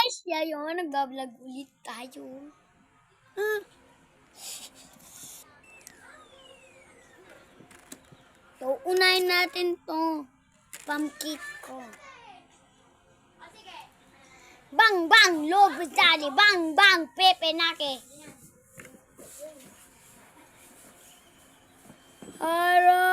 guys, yayo, nag-vlog ulit tayo. So, unahin natin to pumpkin ko. Bang bang, lobo dali, bang bang, pepe nake. Ara.